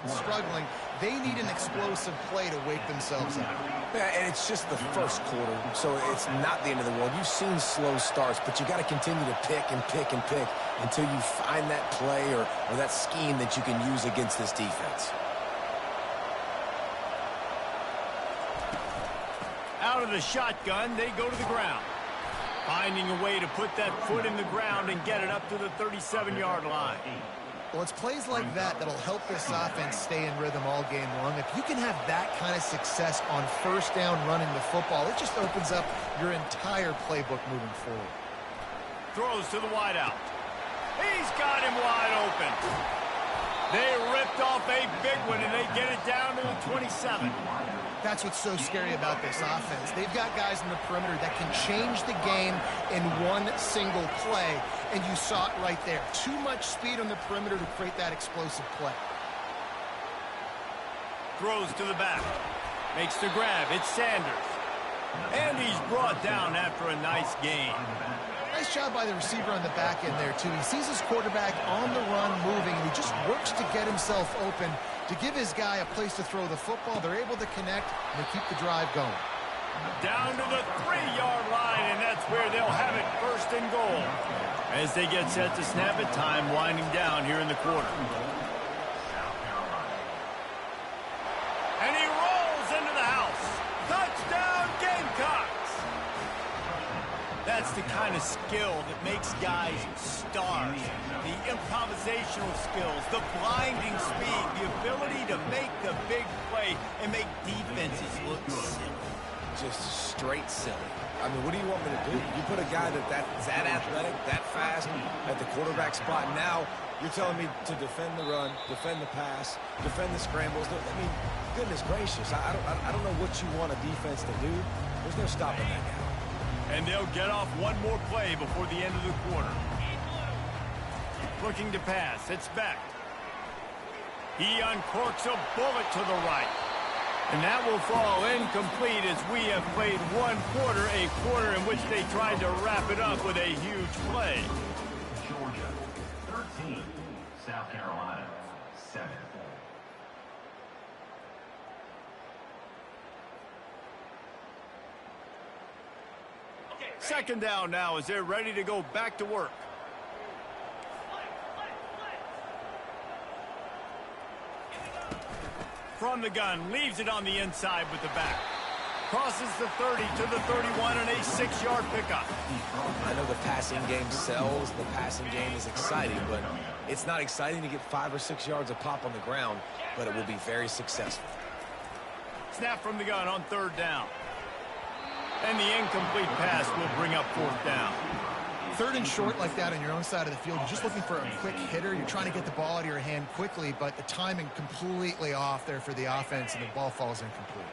and struggling. They need an explosive play to wake themselves up. Yeah, and it's just the first quarter, so it's not the end of the world. You've seen slow starts, but you got to continue to pick and pick and pick until you find that play or that scheme that you can use against this defense. Out of the shotgun, they go to the ground. Finding a way to put that foot in the ground and get it up to the 37-yard line. Well, it's plays like that that'll help this offense stay in rhythm all game long. If you can have that kind of success on first down running the football, it just opens up your entire playbook moving forward. Throws to the wideout. He's got him wide open. They ripped off a big one, and they get it down to the 27. That's what's so scary about this offense. They've got guys in the perimeter that can change the game in one single play, and you saw it right there. Too much speed on the perimeter to create that explosive play. Throws to the back. Makes the grab. It's Sanders. And he's brought down after a nice gain. Nice job by the receiver on the back end there, too. He sees his quarterback on the run moving, and he just works to get himself open to give his guy a place to throw the football. They're able to connect, and they keep the drive going. Down to the 3-yard line, and that's where they'll have it, first and goal. As they get set to snap it, time winding down here in the quarter. And he rolls into the house. Touchdown, Gamecocks! That's the kind of skill that makes guys stars. The improvisational skills, the blinding speed, the ability to make the big play and make defenses look silly. Just straight silly. I mean, what do you want me to do? You put a guy that's that athletic, that fast at the quarterback spot. Now you're telling me to defend the run, defend the pass, defend the scrambles. I mean, goodness gracious. I don't know what you want a defense to do. There's no stopping that guy. And they'll get off one more play before the end of the quarter. Looking to pass. It's Beck. He uncorks a bullet to the right. And that will fall incomplete as we have played one quarter, a quarter in which they tried to wrap it up with a huge play. Georgia, 13. South Carolina, 7. Second down now as they're ready to go back to work. From the gun, leaves it on the inside with the back. Crosses the 30 to the 31 and a 6-yard pickup. I know the passing game sells, the passing game is exciting, but it's not exciting to get 5 or 6 yards a pop on the ground, but it will be very successful. Snap from the gun on third down. And the incomplete pass will bring up fourth down. Third and short like that on your own side of the field, you're just looking for a quick hitter. You're trying to get the ball out of your hand quickly, but the timing completely off there for the offense, and the ball falls incomplete.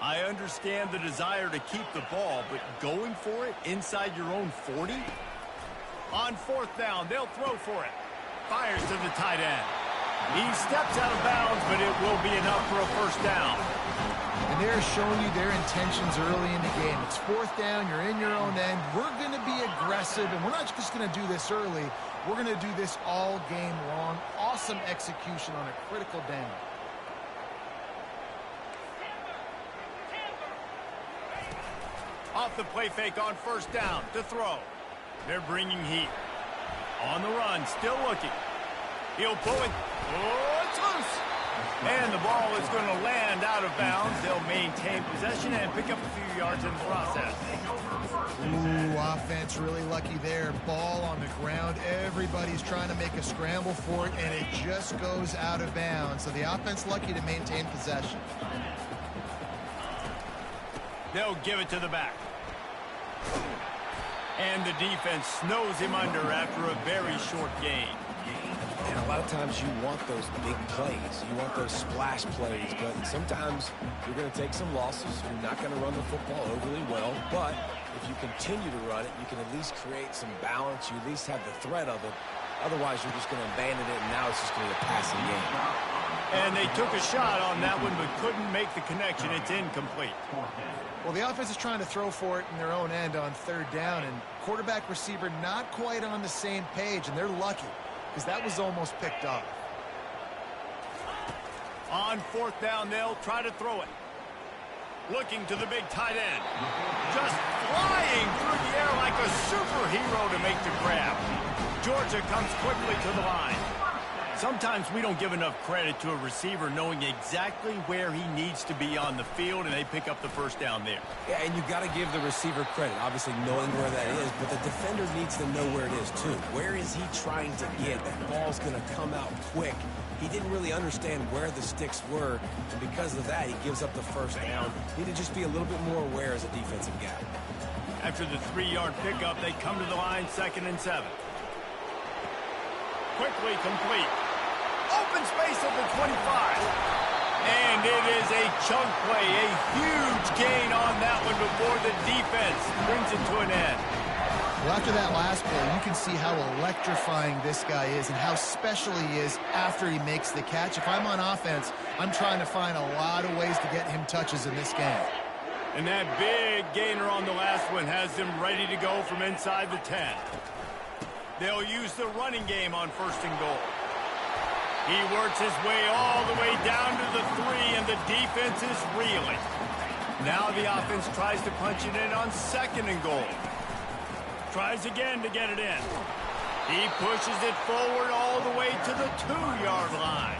I understand the desire to keep the ball, but going for it inside your own 40? On fourth down, they'll throw for it. Fires to the tight end. He steps out of bounds, but it will be enough for a first down. And they're showing you their intentions early in the game. It's fourth down. You're in your own end. We're going to be aggressive, and we're not just going to do this early. We're going to do this all game long. Awesome execution on a critical down. Off the play fake on first down to throw. They're bringing heat. On the run, still looking. He'll pull it. Oh, it's loose. And the ball is going to land out of bounds. They'll maintain possession and pick up a few yards in the process. Ooh, offense really lucky there. Ball on the ground. Everybody's trying to make a scramble for it, and it just goes out of bounds. So the offense lucky to maintain possession. They'll give it to the back. And the defense snows him under after a very short gain. And a lot of times you want those big plays. You want those splash plays, but sometimes you're going to take some losses. You're not going to run the football overly well, but if you continue to run it, you can at least create some balance. You at least have the threat of it. Otherwise, you're just going to abandon it, and now it's just going to be a passing game. And they took a shot on that one, but couldn't make the connection. It's incomplete. Well, the offense is trying to throw for it in their own end on third down, and quarterback receiver not quite on the same page, and they're lucky because that was almost picked off. On fourth down, they'll try to throw it. Looking to the big tight end. Just flying through the air like a superhero to make the grab. Georgia comes quickly to the line. Sometimes we don't give enough credit to a receiver knowing exactly where he needs to be on the field, and they pick up the first down there. Yeah, and you've got to give the receiver credit, obviously knowing where that is, but the defender needs to know where it is too. Where is he trying to get? That ball's going to come out quick. He didn't really understand where the sticks were, and because of that, he gives up the first down. Need to just be a little bit more aware as a defensive guy. After the 3-yard pickup, they come to the line, 2nd and 7. Quickly complete. Open space at the 25. And it is a chunk play, a huge gain on that one before the defense brings it to an end. Well, after that last play, you can see how electrifying this guy is and how special he is after he makes the catch. If I'm on offense, I'm trying to find a lot of ways to get him touches in this game. And that big gainer on the last one has them ready to go from inside the 10. They'll use the running game on 1st and goal. He works his way all the way down to the 3, and the defense is reeling. Now the offense tries to punch it in on 2nd and goal. Tries again to get it in. He pushes it forward all the way to the 2-yard line.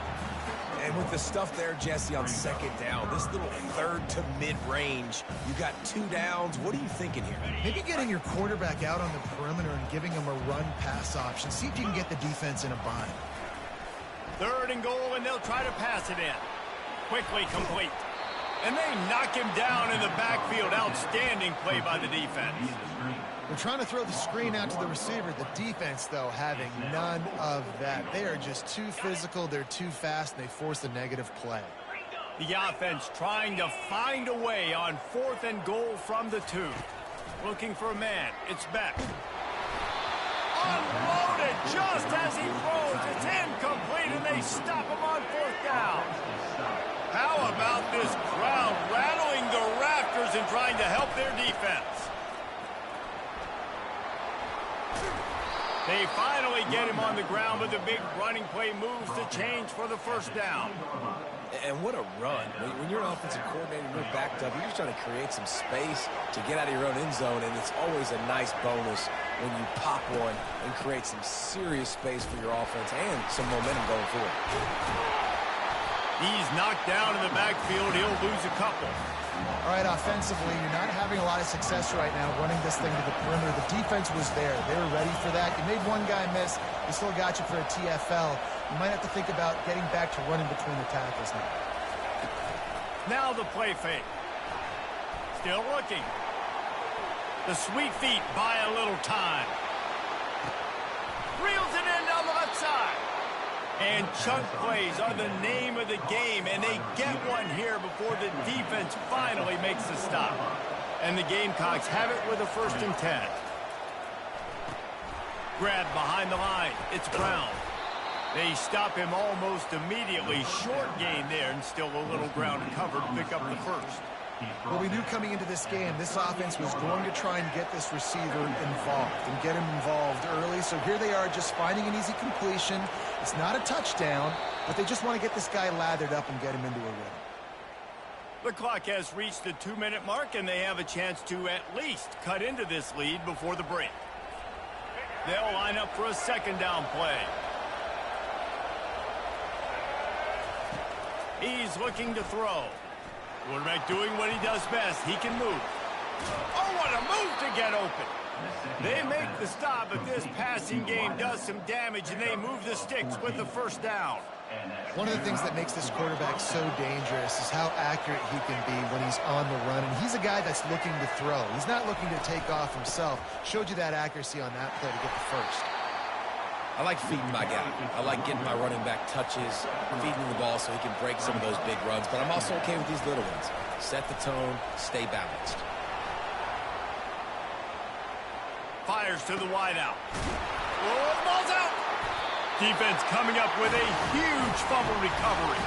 And with the stuff there, Jesse, on 2nd down, this little 3rd to mid-range, you got 2 downs. What are you thinking here? Maybe getting your quarterback out on the perimeter and giving him a run-pass option. See if you can get the defense in a bind. 3rd and goal, and they'll try to pass it in. Quickly complete. And they knock him down in the backfield. Outstanding play by the defense. They're trying to throw the screen out to the receiver. The defense, though, having none of that. They are just too physical. They're too fast, and they force a negative play. The offense trying to find a way on 4th and goal from the 2. Looking for a man. It's Beck. Unloaded just as he throws. It's incomplete, and they stop him on 4th down. How about this crowd rattling the rafters and trying to help their defense? They finally get him on the ground, but the big running play moves the change for the 1st down. And what a run. When you're an offensive coordinator, you're backed up. You're just trying to create some space to get out of your own end zone, and it's always a nice bonus when you pop one and create some serious space for your offense and some momentum going forward. He's knocked down in the backfield. He'll lose a couple. All right, offensively, you're not having a lot of success right now running this thing to the perimeter. The defense was there. They were ready for that. You made one guy miss. He still got you for a TFL. You might have to think about getting back to running between the tackles now. Now the play fake. Still looking. The sweet feet buy a little time. Reels it in down the left side. And chunk plays are the name of the game, and they get one here before the defense finally makes the stop. And the Gamecocks have it with a 1st and 10. Grab behind the line. It's Brown. They stop him almost immediately. Short gain there, and still a little ground covered to pick up the 1st. Well, we knew coming into this game, this offense was going to try and get this receiver involved and get him involved early. So here they are just finding an easy completion. It's not a touchdown, but they just want to get this guy lathered up and get him into a rhythm. The clock has reached the 2-minute mark, and they have a chance to at least cut into this lead before the break. They'll line up for a 2nd down play. He's looking to throw. Quarterback doing what he does best. He can move. Oh, what a move to get open. They make the stop, but this passing game does some damage, and they move the sticks with the 1st down. One of the things that makes this quarterback so dangerous is how accurate he can be when he's on the run. And he's a guy that's looking to throw. He's not looking to take off himself. Showed you that accuracy on that play to get the 1st. I like feeding my guy. I like getting my running back touches, feeding him the ball so he can break some of those big runs. But I'm also okay with these little ones. Set the tone, stay balanced. Fires to the wideout. Oh, the ball's out. Defense coming up with a huge fumble recovery.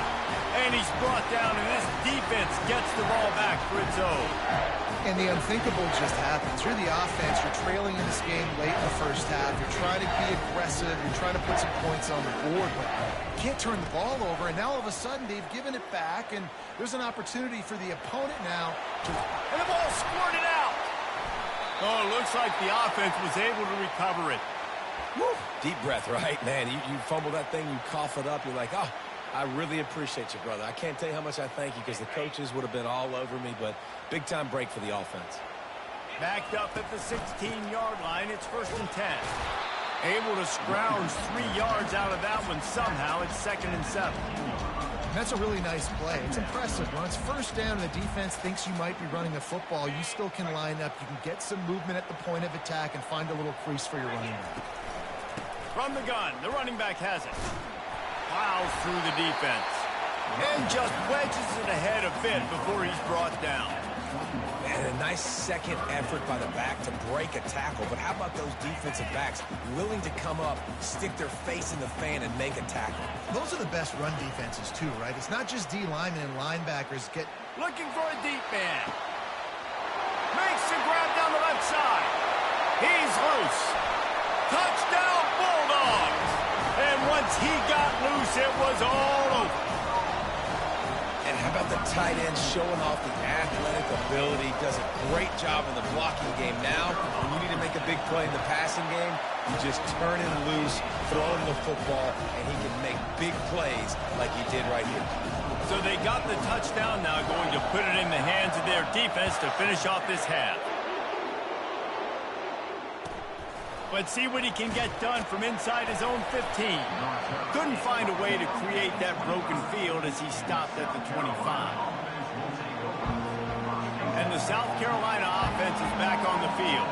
And he's brought down, and this defense gets the ball back for its own. And the unthinkable just happens. You're the offense. You're trailing in this game late in the first half. You're trying to be aggressive. You're trying to put some points on the board, but you can't turn the ball over. And now all of a sudden they've given it back, and there's an opportunity for the opponent now to... And the ball squirted out. Oh, it looks like the offense was able to recover it. Woo. Deep breath, right? Man, you fumble that thing, you cough it up, you're like, oh, I really appreciate you, brother. I can't tell you how much I thank you because the coaches would have been all over me, but big-time break for the offense. Backed up at the 16-yard line, it's 1st and 10. Able to scrounge 3 yards out of that one somehow. It's 2nd and 7. That's a really nice play. It's impressive. When it's 1st down and the defense thinks you might be running the football, you still can line up. You can get some movement at the point of attack and find a little crease for your running back. From the gun, the running back has it. Plows through the defense. And just wedges it ahead a bit before he's brought down. And a nice second effort by the back to break a tackle. But how about those defensive backs willing to come up, stick their face in the fan, and make a tackle? Those are the best run defenses, too, right? It's not just D linemen and linebackers get... Looking for a deep man. Makes the grab down the left side. He's loose. Touchdown, Bulldogs. And once he got loose, it was all over. And how about the tight end showing off the athletic ability? Does a great job in the blocking game. Now, when you need to make a big play in the passing game, you just turn him loose, throw him the football, and he can make big plays like he did right here. So they got the touchdown, now going to put it in the hands of their defense to finish off this half. Let's see what he can get done from inside his own 15. Couldn't find a way to create that broken field as he stopped at the 25. And the South Carolina offense is back on the field.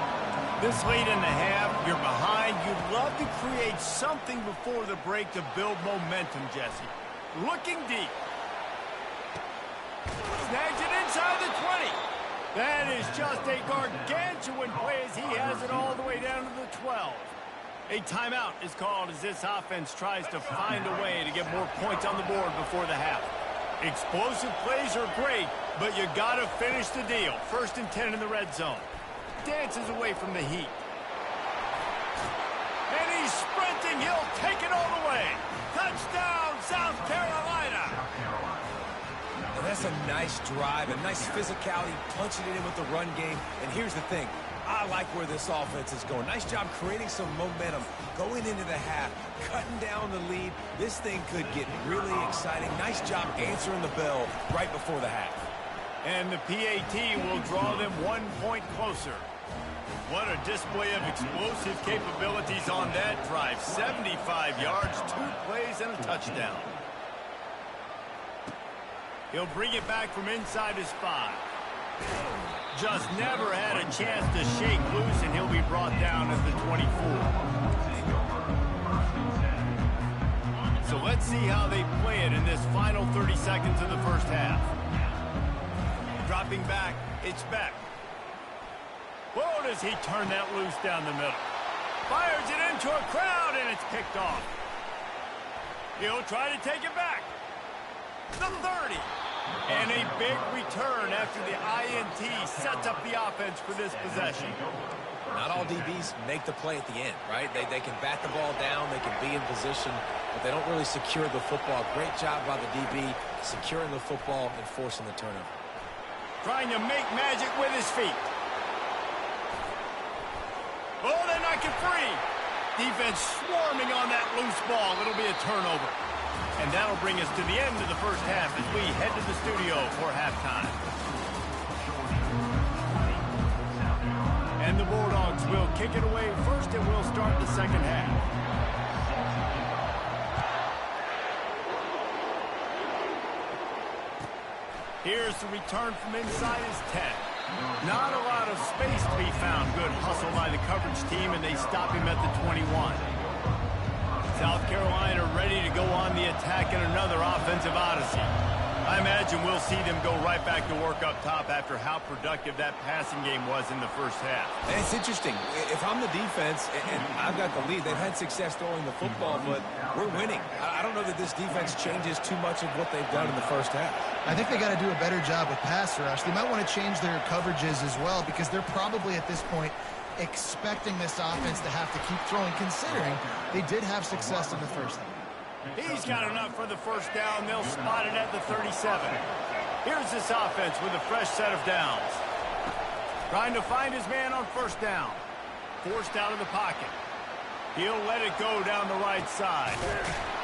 This late in the half, you're behind. You'd love to create something before the break to build momentum, Jesse. Looking deep. Snags it inside the 20. That is just a gargantuan play as he has it all the way down to the 12. A timeout is called as this offense tries to find a way to get more points on the board before the half. Explosive plays are great, but you got to finish the deal. 1st and 10 in the red zone. Dances away from the heat. And he's sprinting. He'll take it all the way. Touchdown, South Carolina. And that's a nice drive, a nice physicality, punching it in with the run game. And here's the thing. I like where this offense is going. Nice job creating some momentum, going into the half, cutting down the lead. This thing could get really exciting. Nice job answering the bell right before the half. And the PAT will draw them 1 point closer. What a display of explosive capabilities on that drive. 75 yards, 2 plays, and a touchdown. He'll bring it back from inside his 5. Just never had a chance to shake loose, and he'll be brought down at the 24. So let's see how they play it in this final 30 seconds of the first half. Dropping back, it's Beck. Whoa, does he turn that loose down the middle. Fires it into a crowd, and it's picked off. He'll try to take it back. The 30. And a big return after the INT sets up the offense for this possession. Not all DBs make the play at the end, right? They can bat the ball down, they can be in position, but they don't really secure the football. Great job by the DB securing the football and forcing the turnover. Trying to make magic with his feet. Oh, they knock it free. Defense swarming on that loose ball. It'll be a turnover. And that'll bring us to the end of the first half as we head to the studio for halftime. And the Bulldogs will kick it away first, and we'll start the second half. Here's the return from inside his 10. Not a lot of space to be found. Good hustle by the coverage team, and they stop him at the 21. South Carolina ready to go on the attack in another offensive odyssey. I imagine we'll see them go right back to work up top after how productive that passing game was in the first half. And it's interesting. If I'm the defense and I've got the lead, they've had success throwing the football, but we're winning. I don't know that this defense changes too much of what they've done in the first half. I think they got to do a better job with pass rush. They might want to change their coverages as well because they're probably at this point expecting this offense to have to keep throwing, considering they did have success in the first half. He's got enough for the first down. They'll spot it at the 37. Here's this offense with a fresh set of downs. Trying to find his man on first down. Forced out of the pocket. He'll let it go down the right side.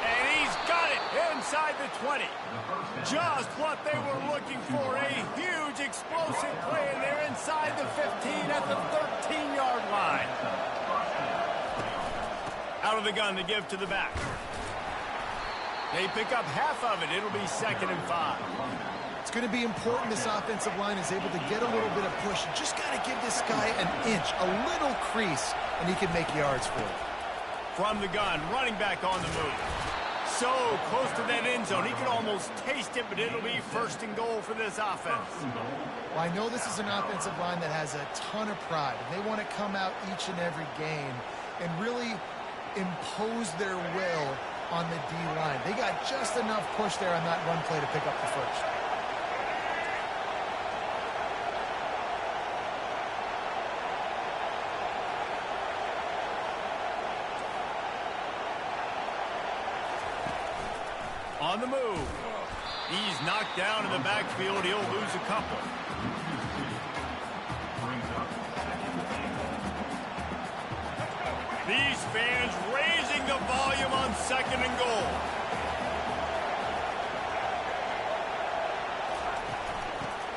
And he's got it inside the 20. Just what they were looking for. A huge explosive play, and they're inside the 15 at the 13-yard line. Out of the gun to give to the back. They pick up half of it. It'll be 2nd and 5. It's going to be important this offensive line is able to get a little bit of push. Just got to give this guy an inch, a little crease, and he can make yards for it. From the gun, running back on the move. So close to that end zone. He could almost taste it, but it'll be 1st and goal for this offense. Well, I know this is an offensive line that has a ton of pride, and they want to come out each and every game and really impose their will on the D-line. They got just enough push there on that run play to pick up the first. On the move. He's knocked down in the backfield. He'll lose a couple. These fans raising the volume on 2nd and goal.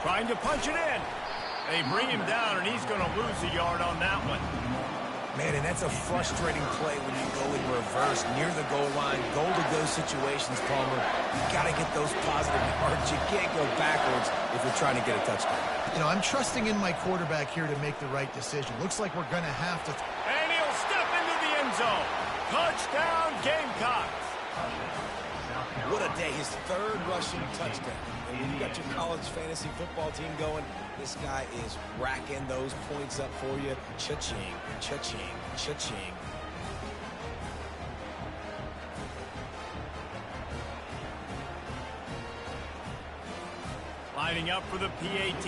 Trying to punch it in. They bring him down, and he's going to lose a yard on that one. Man, and that's a frustrating play when you go in reverse near the goal line. Goal-to-go situations, Palmer. You got to get those positive yards. You can't go backwards if you're trying to get a touchdown. You know, I'm trusting in my quarterback here to make the right decision. Looks like we're going to have to. And he'll step into the end zone. Touchdown, Gamecocks. What a day. His 3rd rushing touchdown. And when you got your college fantasy football team going, this guy is racking those points up for you. Cha-ching, cha-ching, cha-ching. Lining up for the PAT.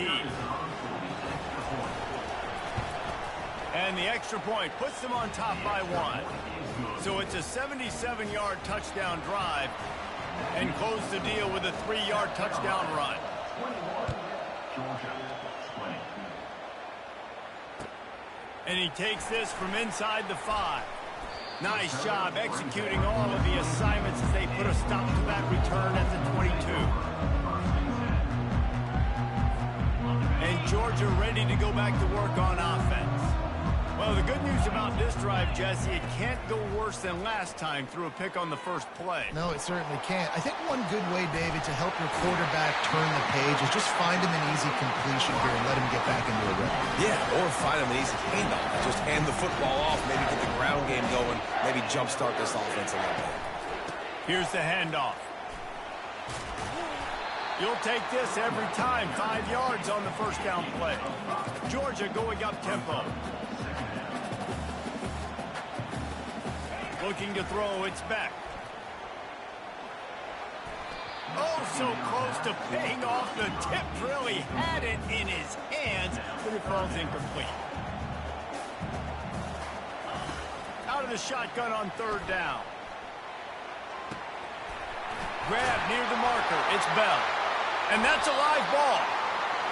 And the extra point puts them on top by 1. So it's a 77-yard touchdown drive. And close the deal with a 3-yard touchdown run. And he takes this from inside the 5. Nice job executing all of the assignments as they put a stop to that return at the 22. And Georgia ready to go back to work on offense. Well, the good news about this drive, Jesse, it can't go worse than last time through a pick on the first play. No, it certainly can't. I think one good way, David, to help your quarterback turn the page is just find him an easy completion here and let him get back into a rhythm. Yeah, or find him an easy handoff. Just hand the football off, maybe get the ground game going, maybe jumpstart this offense a little bit. Here's the handoff. You'll take this every time. 5 yards on the first down play. Georgia going up tempo. Looking to throw, it's back. Oh, so close to paying off the tip drill. He had it in his hands, but it falls incomplete. Out of the shotgun on 3rd down. Grab near the marker. It's Bell. And that's a live ball.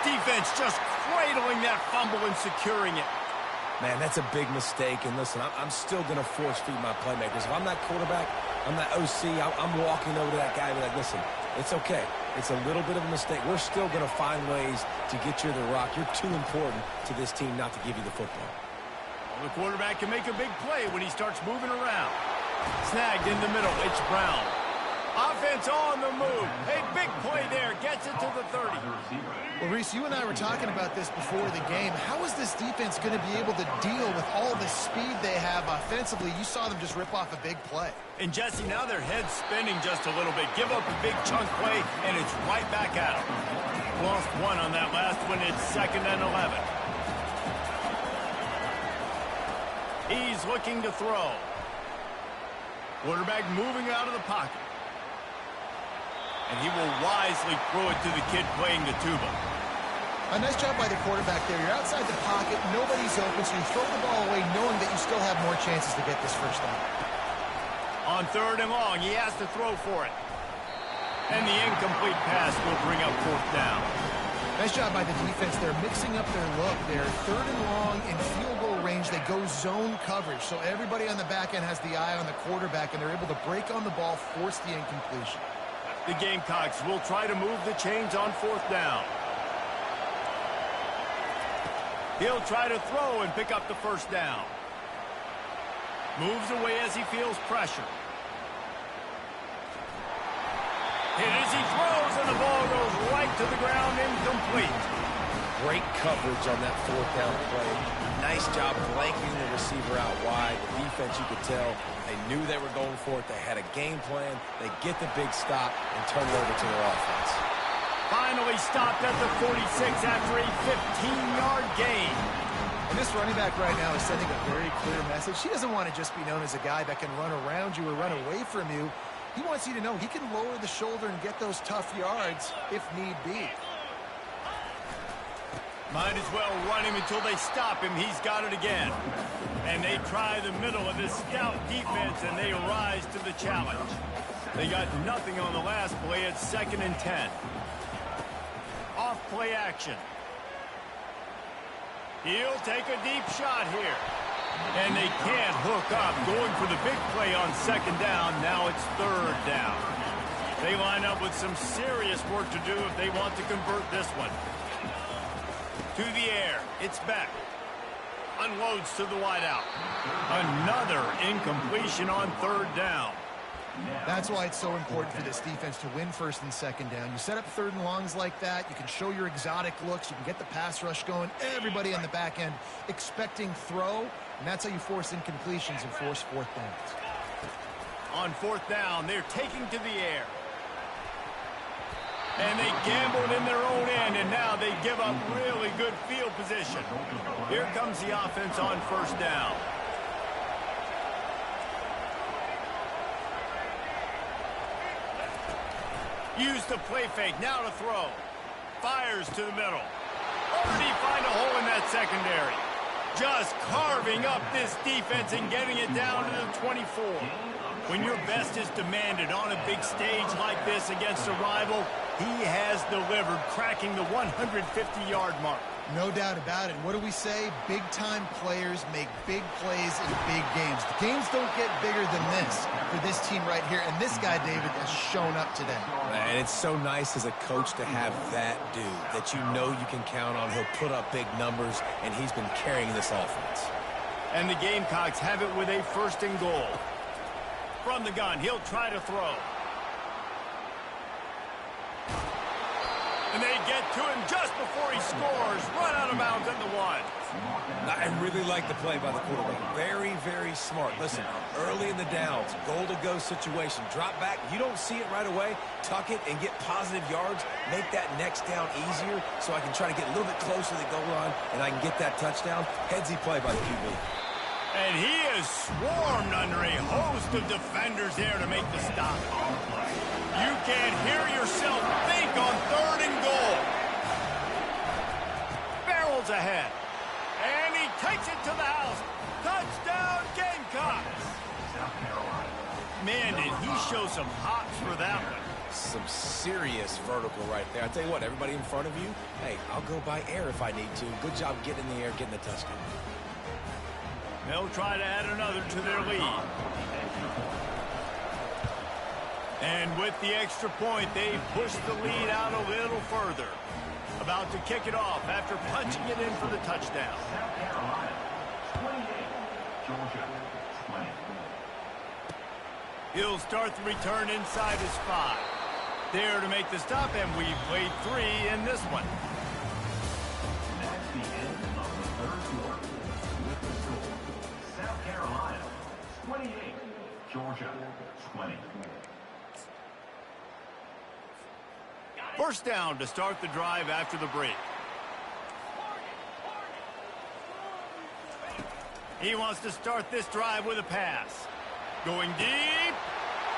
Defense just cradling that fumble and securing it. Man, that's a big mistake. And listen, I'm still going to force feed my playmakers. If I'm that quarterback, I'm that OC, I'm walking over to that guy and be like, listen, it's okay. It's a little bit of a mistake. We're still going to find ways to get you the rock. You're too important to this team not to give you the football. Well, the quarterback can make a big play when he starts moving around. Snagged in the middle. It's Brown. Offense on the move. A big play there. Gets it to the 30. Well, Reese, you and I were talking about this before the game. How is this defense going to be able to deal with all the speed they have offensively? You saw them just rip off a big play. And Jesse, now their head's spinning just a little bit. Give up a big chunk play, and it's right back at them. Lost one on that last one. It's 2nd and 11. He's looking to throw. Quarterback moving out of the pocket. And he will wisely throw it to the kid playing the tuba. A nice job by the quarterback there. You're outside the pocket. Nobody's open, so you throw the ball away knowing that you still have more chances to get this first down. On 3rd and long, he has to throw for it. And the incomplete pass will bring up 4th down. Nice job by the defense. They're mixing up their look. They're 3rd and long in field goal range. They go zone coverage, so everybody on the back end has the eye on the quarterback, and they're able to break on the ball, force the incompletion. The Gamecocks will try to move the chains on 4th down. He'll try to throw and pick up the first down. Moves away as he feels pressure. Hit as he throws, and the ball goes right to the ground, incomplete. Great coverage on that 4th down play. Nice job blanking the receiver out wide. The defense, you could tell, they knew they were going for it. They had a game plan. They get the big stop and turn it over to their offense. Finally stopped at the 46 after a 15-yard gain. And this running back right now is sending a very clear message. He doesn't want to just be known as a guy that can run around you or run away from you. He wants you to know he can lower the shoulder and get those tough yards if need be. Might as well run him until they stop him. He's got it again. And they try the middle of this stout defense, and they rise to the challenge. They got nothing on the last play. It's 2nd and 10. Off play action. He'll take a deep shot here. And they can't hook up. Going for the big play on 2nd down. Now it's 3rd down. They line up with some serious work to do if they want to convert this one. To the air. It's back. Unloads to the wideout. Another incompletion on 3rd down. That's why it's so important for this defense to win 1st and 2nd down. You set up 3rd and longs like that. You can show your exotic looks. You can get the pass rush going. Everybody on the back end expecting throw. And that's how you force incompletions and force 4th downs. On 4th down, they're taking to the air. And they gambled in their own end, and now they give up really good field position. Here comes the offense on 1st down. Use the play fake, now to throw. Fires to the middle. Or did he find a hole in that secondary? Just carving up this defense and getting it down to the 24. When your best is demanded on a big stage like this against a rival, he has delivered, cracking the 150-yard mark. No doubt about it. What do we say? Big-time players make big plays in big games. The games don't get bigger than this for this team right here, and this guy, David, has shown up today. And it's so nice as a coach to have that dude that you know you can count on. He'll put up big numbers, and he's been carrying this offense. And the Gamecocks have it with a 1st and goal. From the gun, he'll try to throw. And they get to him just before he scores. Run out of bounds at the 1. I really like the play by the quarterback. Very, very smart. Listen, early in the downs, goal-to-go situation. Drop back. You don't see it right away. Tuck it and get positive yards. Make that next down easier so I can try to get a little bit closer to the goal line and I can get that touchdown. Headsy play by the QB. And he is swarmed under a host of defenders there to make the stop. You can't hear yourself think on 3rd and goal. Barrels ahead. And he takes it to the house. Touchdown, Gamecocks. Man, did he show some hops for that one. Some serious vertical right there. I tell you what, everybody in front of you, hey, I'll go by air if I need to. Good job getting in the air, getting the touchdown. They'll try to add another to their lead. And with the extra point, they push the lead out a little further. About to kick it off after punching it in for the touchdown. South Carolina, 28. Georgia, 20. He'll start the return inside his 5. There to make the stop, and we've played 3 in this one. That's the end of the third quarter. With the score, South Carolina 28, Georgia 20. First down to start the drive after the break. He wants to start this drive with a pass. Going deep.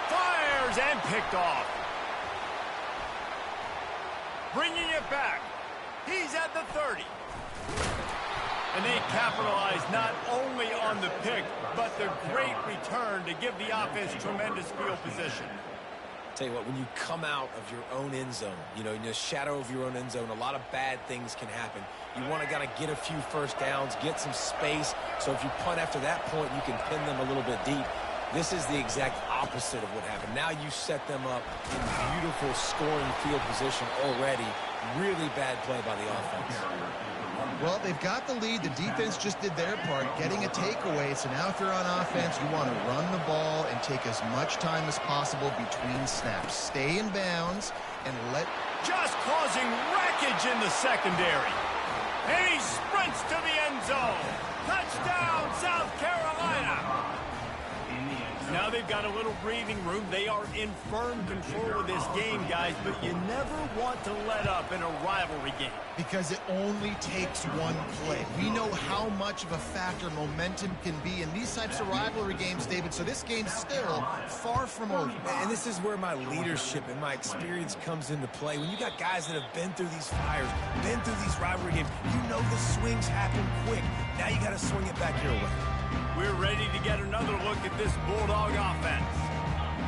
Fires and picked off. Bringing it back. He's at the 30. And they capitalize not only on the pick, but the great return to give the offense tremendous field position. Tell you what, when you come out of your own end zone, you know, in the shadow of your own end zone, a lot of bad things can happen. You want to kind of get a few first downs, get some space, so if you punt after that point, you can pin them a little bit deep. This is the exact opposite of what happened. Now you set them up in beautiful scoring field position already. Really bad play by the offense. Well, they've got the lead. The defense just did their part, getting a takeaway. So now if you're on offense, you want to run the ball and take as much time as possible between snaps. Stay in bounds and let... Just causing wreckage in the secondary. And he sprints to the end zone. Touchdown, South Carolina. Now they've got a little breathing room. They are in firm control of this game, guys, but you never want to let up in a rivalry game. Because it only takes one play. We know how much of a factor momentum can be in these types of rivalry games, David, so this game's still far from over. And this is where my leadership and my experience comes into play. When you got guys that have been through these fires, been through these rivalry games, you know the swings happen quick. Now you got to swing it back your way. We're ready to get another look at this Bulldog offense.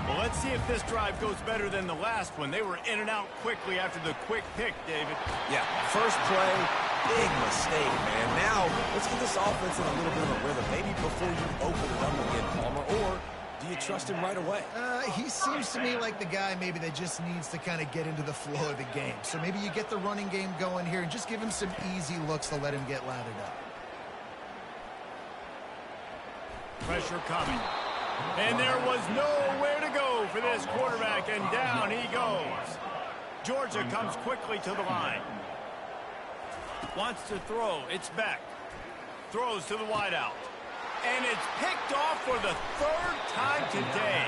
Well, let's see if this drive goes better than the last one. They were in and out quickly after the quick pick, David. Yeah, first play, big mistake, man. Now, let's get this offense in a little bit of a rhythm. Maybe before you open it up again, Palmer, or do you trust him right away? He seems to me like the guy maybe that just needs to kind of get into the flow of the game. So maybe you get the running game going here and just give him some easy looks to let him get lathered up. Pressure coming. And there was nowhere to go for this quarterback, and down he goes. Georgia comes quickly to the line. Wants to throw. It's Beck. Throws to the wideout. And it's picked off for the 3rd time today.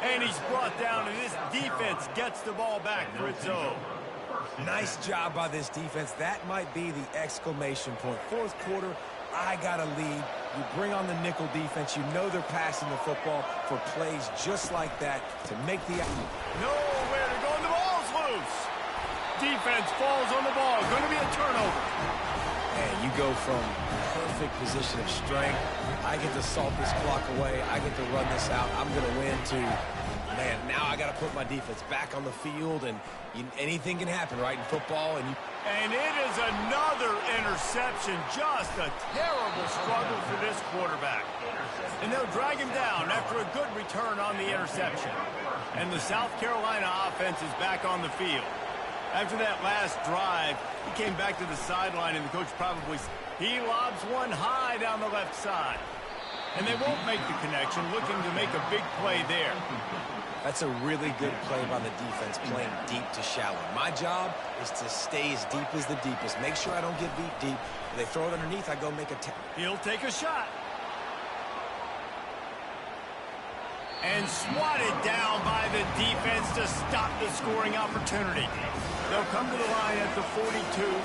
And he's brought down, and this defense gets the ball back for its own. Nice job by this defense. That might be the exclamation point. 4th quarter, I got a lead. You bring on the nickel defense. You know they're passing the football for plays just like that to make the... Nowhere to go, and the ball's loose. Defense falls on the ball. Going to be a turnover. And you go from perfect position of strength. I get to salt this clock away. I get to run this out. I'm going to win to... Man, now I got to put my defense back on the field, and anything can happen, right, in football. And it is another interception. Just a terrible struggle for this quarterback. And they'll drag him down after a good return on the interception. And the South Carolina offense is back on the field. After that last drive, he came back to the sideline, and the coach probably... He lobs one high down the left side. And they won't make the connection, looking to make a big play there. That's a really good play by the defense, playing deep to shallow. My job is to stay as deep as the deepest. Make sure I don't get beat deep. If they throw it underneath, I go make a... He'll take a shot. And swatted down by the defense to stop the scoring opportunity. They'll come to the line at the 42,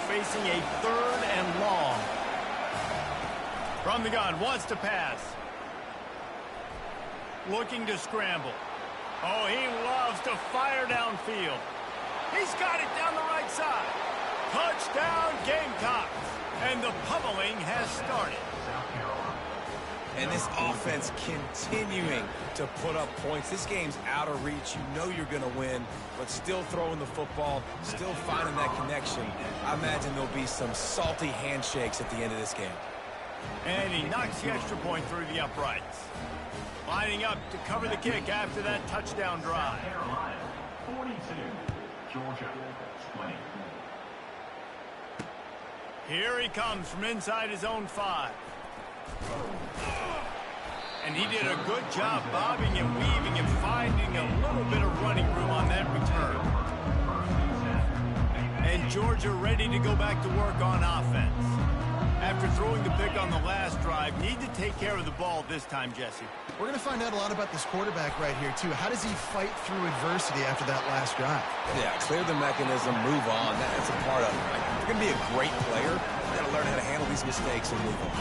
facing a 3rd and long. From the gun, wants to pass. Looking to scramble. Oh, he loves to fire downfield. He's got it down the right side. Touchdown, Gamecocks. And the pummeling has started. And this offense continuing to put up points. This game's out of reach. You know you're going to win, but still throwing the football, still finding that connection. I imagine there'll be some salty handshakes at the end of this game. And he knocks the extra point through the uprights. Lining up to cover the kick after that touchdown drive. Carolina 42, Georgia 20. Here he comes from inside his own 5. And he did a good job bobbing and weaving and finding a little bit of running room on that return. And Georgia ready to go back to work on offense. After throwing the pick on the last drive, need to take care of the ball this time, Jesse. We're going to find out a lot about this quarterback right here, too. How does he fight through adversity after that last drive? Yeah, clear the mechanism, move on. That's a part of it. Right? If you're going to be a great player, you got to learn how to handle these mistakes and move on.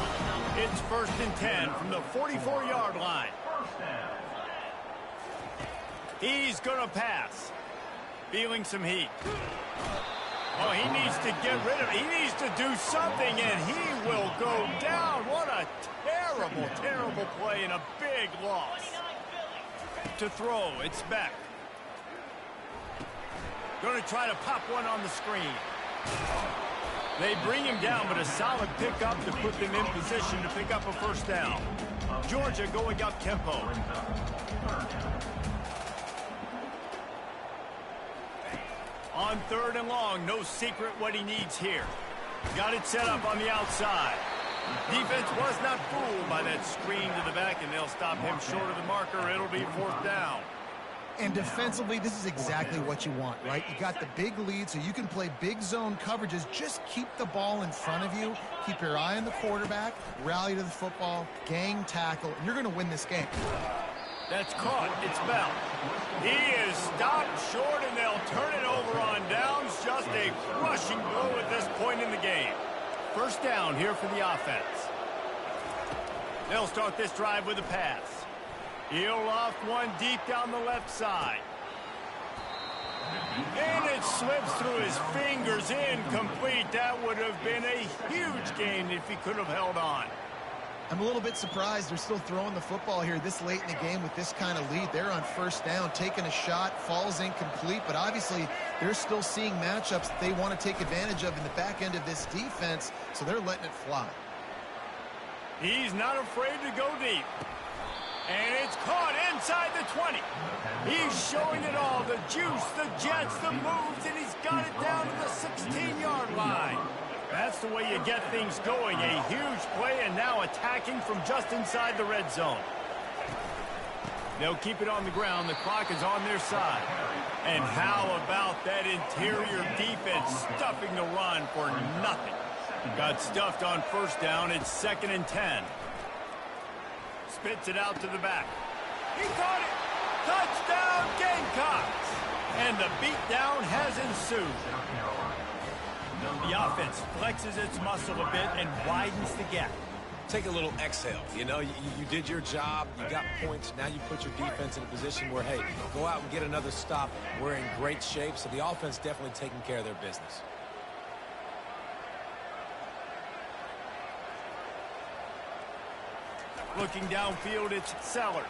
It's 1st and 10 from the 44-yard line. He's going to pass. Feeling some heat. Oh, he needs to get rid of it. He needs to do something, and he will go down. What a terrible, terrible play and a big loss. To throw, it's Beck. Going to try to pop one on the screen. They bring him down, but a solid pickup to put them in position to pick up a 1st down. Georgia going up tempo. On 3rd and long, no secret what he needs here. Got it set up on the outside. Defense was not fooled by that screen to the back, and they'll stop him short of the marker. It'll be 4th down. And defensively, this is exactly what you want, right? You got the big lead, so you can play big zone coverages. Just keep the ball in front of you. Keep your eye on the quarterback. Rally to the football. Gang tackle. And you're going to win this game. That's caught. It's Bell. He is stopped short, and they'll turn it over on downs. Just a crushing blow at this point in the game. 1st down here for the offense. They'll start this drive with a pass. He'll loft one deep down the left side. And it slips through his fingers, incomplete. That would have been a huge gain if he could have held on. I'm a little bit surprised they're still throwing the football here this late in the game with this kind of lead. They're on 1st down, taking a shot, falls incomplete, but obviously they're still seeing matchups that they want to take advantage of in the back end of this defense, so they're letting it fly. He's not afraid to go deep. And it's caught inside the 20. He's showing it all, the juice, the jets, the moves, and he's got it down to the 16-yard line. That's the way you get things going. A huge play, and now attacking from just inside the red zone. They'll keep it on the ground. The clock is on their side. And how about that interior defense stuffing the run for nothing? Got stuffed on 1st down. It's 2nd and 10. Spits it out to the back. He caught it. Touchdown, Gamecocks. And the beatdown has ensued. The offense flexes its muscle a bit and widens the gap. Take a little exhale. You know, you did your job. You got points. Now you put your defense in a position where, hey, go out and get another stop. We're in great shape, so the offense definitely taking care of their business. Looking downfield, it's Sellers.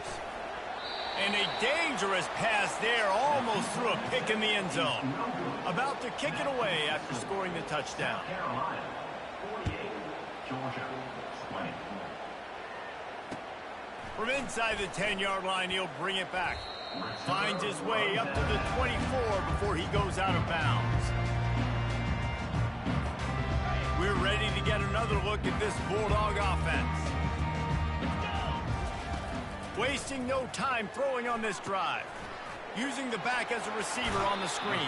And a dangerous pass there, almost threw a pick in the end zone. About to kick it away after scoring the touchdown. Carolina, 48, Georgia, 20. From inside the 10-yard line, he'll bring it back. Finds his way up to the 24 before he goes out of bounds. We're ready to get another look at this Bulldog offense. Wasting no time throwing on this drive. Using the back as a receiver on the screen.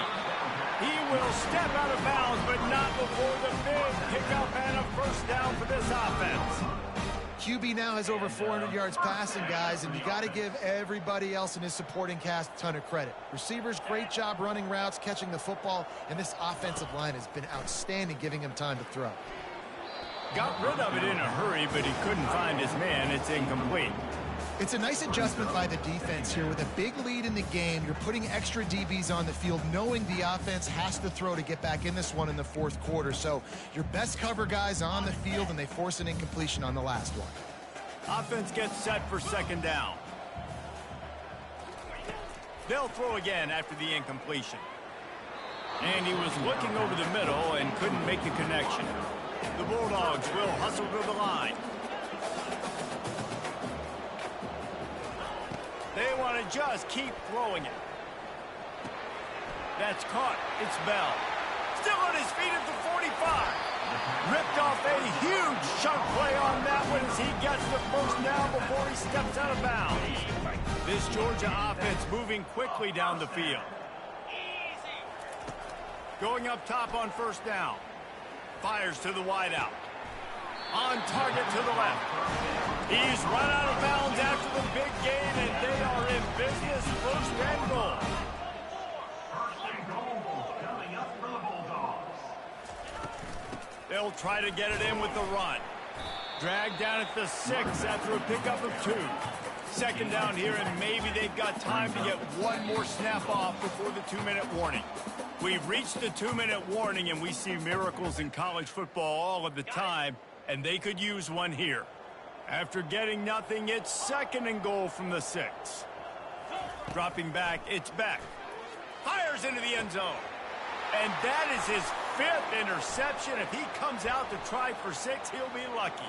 He will step out of bounds, but not before the big pickup and a 1st down for this offense. QB now has over 400 yards passing, guys, and you got to give everybody else in his supporting cast a ton of credit. Receivers, great job running routes, catching the football, and this offensive line has been outstanding, giving him time to throw. Got rid of it in a hurry, but he couldn't find his man. It's incomplete. It's a nice adjustment by the defense here. With a big lead in the game, you're putting extra DBs on the field, knowing the offense has to throw to get back in this one in the 4th quarter. So your best cover guys on the field, and they force an incompletion on the last one. Offense gets set for 2nd down. They'll throw again after the incompletion. And he was looking over the middle and couldn't make the connection. The Bulldogs will hustle to the line. They want to just keep throwing it. That's caught. It's Bell. Still on his feet at the 45. Ripped off a huge chunk play on that one as he gets the first down before he steps out of bounds. This Georgia offense moving quickly down the field. Going up top on first down. Fires to the wideout. On target to the left. He's run out of bounds after the big gain, and they are in business. First and goal. First and goal coming up for the Bulldogs. They'll try to get it in with the run. Dragged down at the 6 after a pickup of 2. Second down here, and maybe they've got time to get one more snap off before the 2-minute warning. We've reached the 2-minute warning, and we see miracles in college football all of the time, and they could use one here. After getting nothing, it's second and goal from the 6. Dropping back, it's Beck. Fires into the end zone. And that is his 5th interception. If he comes out to try for 6, he'll be lucky.